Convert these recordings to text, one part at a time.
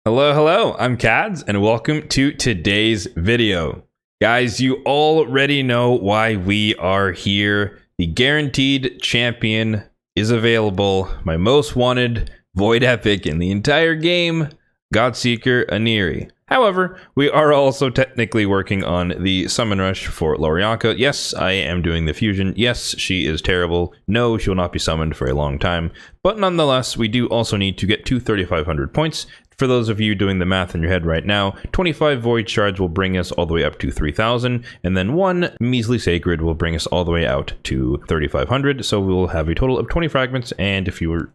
Hello, I'm Kads, and welcome to today's video. Guys, you already know why we are here. The guaranteed champion is available. My most wanted void epic in the entire game, Godseeker Aniri. However, we are also technically working on the summon rush for Loriaca. Yes, I am doing the fusion. Yes, she is terrible. No, she will not be summoned for a long time. But nonetheless, we do also need to get to 3,500 points. For those of you doing the math in your head right now, 25 void shards will bring us all the way up to 3,000, and then one measly sacred will bring us all the way out to 3,500. So we will have a total of 20 fragments, and if you were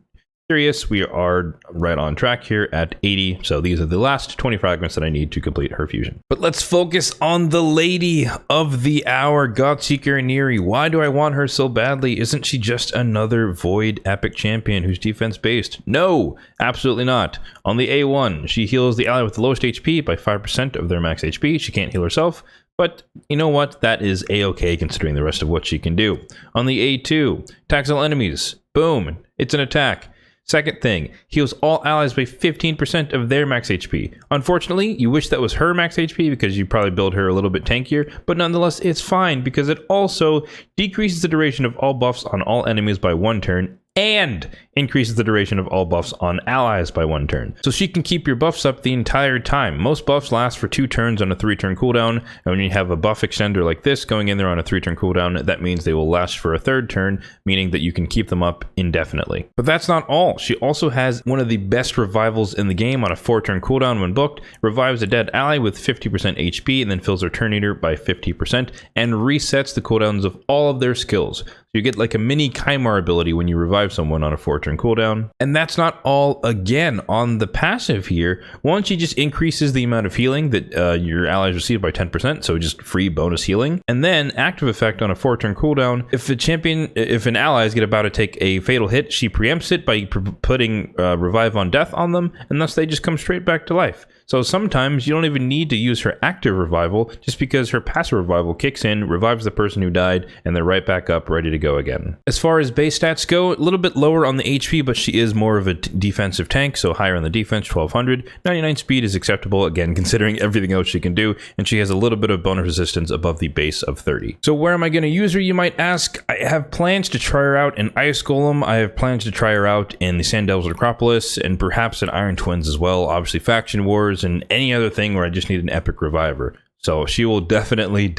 curious, we are right on track here at 80. So these are the last 20 fragments that I need to complete her fusion. But let's focus on the lady of the hour, Godseeker Aniri. Why do I want her so badly? Isn't she just another void epic champion who's defense based? No, absolutely not. On the A1, she heals the ally with the lowest HP by 5% of their max HP. She can't heal herself, but you know what? That is a-okay considering the rest of what she can do. On the A2, attacks all enemies. Boom, it's an attack. Second thing, heals all allies by 15% of their max HP. Unfortunately, you wish that was her max HP because you probably build her a little bit tankier, but nonetheless, it's fine because it also decreases the duration of all buffs on all enemies by 1 turn and increases the duration of all buffs on allies by 1 turn. So she can keep your buffs up the entire time. Most buffs last for 2 turns on a 3-turn cooldown, and when you have a buff extender like this going in there on a 3-turn cooldown, that means they will last for a 3rd turn, meaning that you can keep them up indefinitely. But that's not all. She also has one of the best revivals in the game on a 4-turn cooldown when booked, revives a dead ally with 50% HP, and then fills her turn eater by 50%, and resets the cooldowns of all of their skills. You get like a mini Kymar ability when you revive someone on a 4-turn cooldown. And that's not all. Again, on the passive here, one, she just increases the amount of healing that your allies receive by 10%, so just free bonus healing. And then active effect on a 4-turn cooldown, if an ally is about to take a fatal hit, she preempts it by putting revive on death on them, and thus they just come straight back to life. So sometimes you don't even need to use her active revival, just because her passive revival kicks in, revives the person who died, and they're right back up, ready to go again. As far as base stats go, a little bit lower on the HP, but she is more of a defensive tank, so higher on the defense, 1200. 99 speed is acceptable, again, considering everything else she can do, and she has a little bit of bonus resistance above the base of 30. So where am I going to use her, you might ask? I have plans to try her out in Ice Golem. I have plans to try her out in the Sand Devils Necropolis, and perhaps in Iron Twins as well. Obviously, Faction Wars, and any other thing where I just need an epic reviver. So she will definitely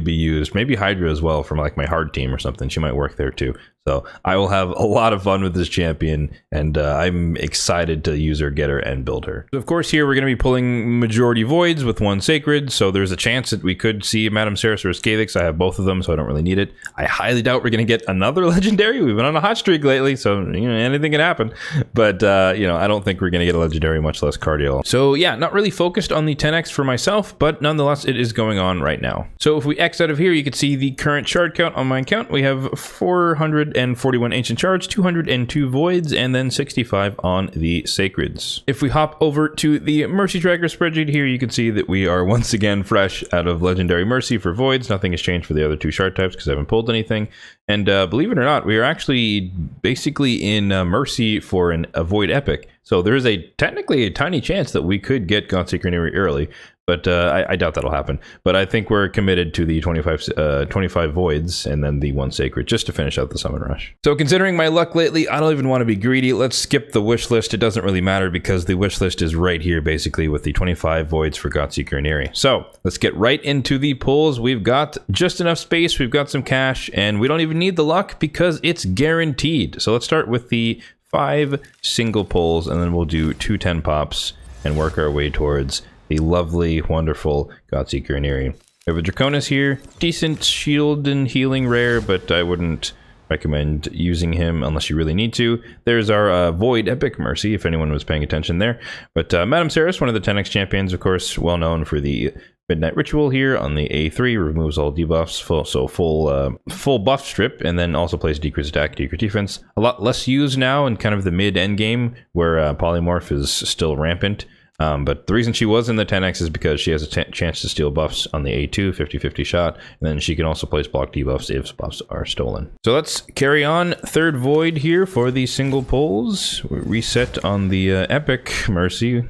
be used. Maybe Hydra as well from like my hard team or something. She might work there too. So I will have a lot of fun with this champion, and I'm excited to use her, get her, and build her. So of course, here we're going to be pulling majority voids with 1 sacred, so there's a chance that we could see Madame Ceres or Scalix. I have both of them, so I don't really need it. I highly doubt we're going to get another legendary. We've been on a hot streak lately, so anything can happen. But I don't think we're going to get a legendary, much less cardio. So yeah, not really focused on the 10x for myself, but nonetheless, it is going on right now. So if we X out of here, you can see the current shard count on my account. We have 441 ancient shards, 202 voids, and then 65 on the sacreds. If we hop over to the Mercy Tracker spreadsheet here, you can see that we are once again fresh out of Legendary Mercy for voids. Nothing has changed for the other 2 shard types because I haven't pulled anything. And believe it or not, we are actually basically in Mercy for a void epic. So there is technically a tiny chance that we could get Godseeker Aniri early. But I doubt that'll happen. But I think we're committed to the 25 voids and then the 1 sacred just to finish out the summon rush. So considering my luck lately, I don't even want to be greedy. Let's skip the wish list. It doesn't really matter because the wish list is right here basically with the 25 voids for Godseeker Aniri. So let's get right into the pulls. We've got just enough space. We've got some cash and we don't even need the luck because it's guaranteed. So let's start with the 5 single pulls and then we'll do 2 10 pops and work our way towards the lovely, wonderful Godseeker Aniri. We have a Draconis here. Decent shield and healing rare, but I wouldn't recommend using him unless you really need to. There's our Void Epic Mercy, if anyone was paying attention there. But Madame Ceres, one of the 10x champions, of course, well known for the Midnight Ritual here on the A3, removes all debuffs, full buff strip, and then also plays decreased attack, decreased defense. A lot less used now in kind of the mid-endgame, where Polymorph is still rampant. But the reason she was in the 10x is because she has a chance to steal buffs on the A2, 50-50 shot, and then she can also place block debuffs if buffs are stolen. So let's carry on. 3rd Void here for the single pulls. We reset on the Epic Mercy.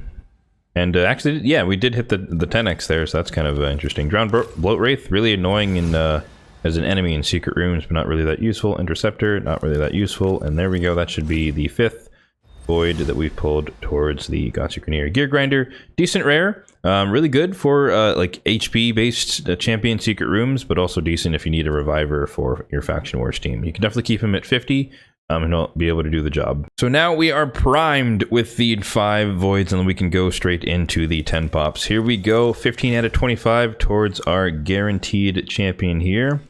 And actually, yeah, we did hit the 10x there, so that's kind of interesting. Drowned Bloat Wraith, really annoying in as an enemy in secret rooms, but not really that useful. Interceptor, not really that useful. And there we go, that should be the 5th void that we've pulled towards the Kadsistency Gear Grinder. Decent rare, really good for like HP based champion secret rooms, but also decent if you need a reviver for your faction wars team. You can definitely keep him at 50 and he'll be able to do the job. So now we are primed with the 5 voids, and then we can go straight into the 10 pops. Here we go, 15 out of 25 towards our guaranteed champion here.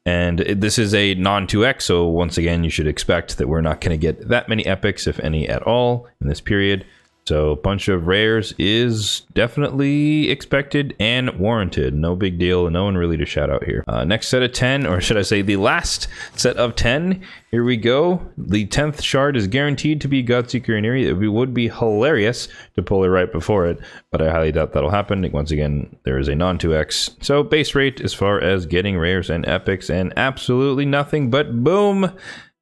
And this is a non-2x, so once again, you should expect that we're not going to get that many epics, if any at all, in this period. So a bunch of rares is definitely expected and warranted. No big deal, no one really to shout out here. Next set of 10, or should I say the last set of 10. Here we go. The 10th shard is guaranteed to be Godseeker and Eerie. It would be hilarious to pull it right before it, but I highly doubt that'll happen. Once again, there is a non-2x. So base rate as far as getting rares and epics, and absolutely nothing but boom!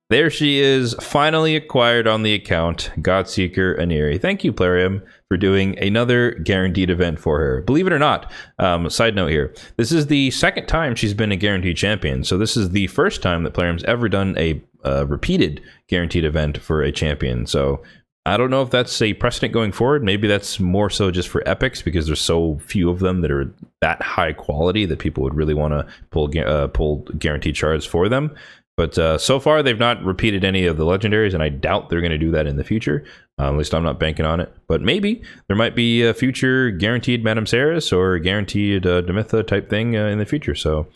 There she is, finally acquired on the account, Godseeker Aniri. Thank you, Plarium, for doing another guaranteed event for her. Believe it or not, side note here, this is the 2nd time she's been a guaranteed champion. So this is the 1st time that Plarium's ever done a repeated guaranteed event for a champion. So I don't know if that's a precedent going forward. Maybe that's more so just for epics, because there's so few of them that are that high quality that people would really want to pull guaranteed shards for them. But so far, they've not repeated any of the legendaries, and I doubt they're going to do that in the future. At least I'm not banking on it. But maybe there might be a future guaranteed Madame Saris or guaranteed Demitha type thing in the future. So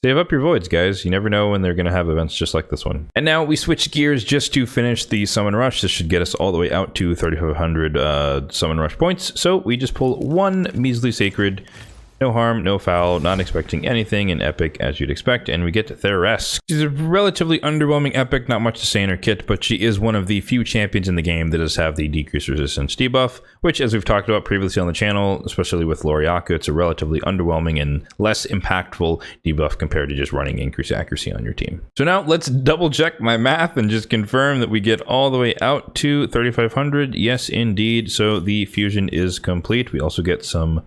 save up your voids, guys. You never know when they're going to have events just like this one. And now we switch gears just to finish the Summon Rush. This should get us all the way out to 3,500 Summon Rush points. So we just pull 1 measly Sacred. No harm, no foul, not expecting anything in epic as you'd expect, and we get to Theresk. She's a relatively underwhelming epic, not much to say in her kit, but she is one of the few champions in the game that does have the decreased resistance debuff, which, as we've talked about previously on the channel, especially with Loriaca, it's a relatively underwhelming and less impactful debuff compared to just running increased accuracy on your team. So now let's double check my math and just confirm that we get all the way out to 3,500. Yes, indeed. So the fusion is complete. We also get some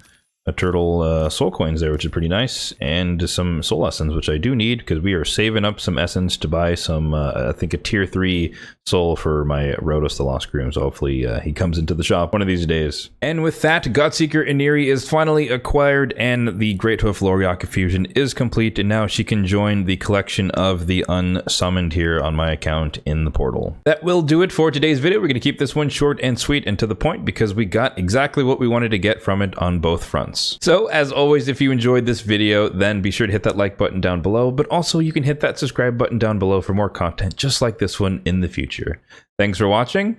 turtle soul coins there, which is pretty nice, and some soul essence, which I do need because we are saving up some essence to buy some I think a tier 3 soul for my Rhodos the Lost Groom, so hopefully he comes into the shop one of these days. And with that, Godseeker Aniri is finally acquired, and the Great Hoof Loriaca fusion is complete, and now she can join the collection of the unsummoned here on my account in the portal. That will do it for today's video. We're going to keep this one short and sweet and to the point because we got exactly what we wanted to get from it on both fronts. So as always, if you enjoyed this video, then be sure to hit that like button down below, but also you can hit that subscribe button down below for more content just like this one in the future. Thanks for watching,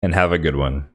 and have a good one.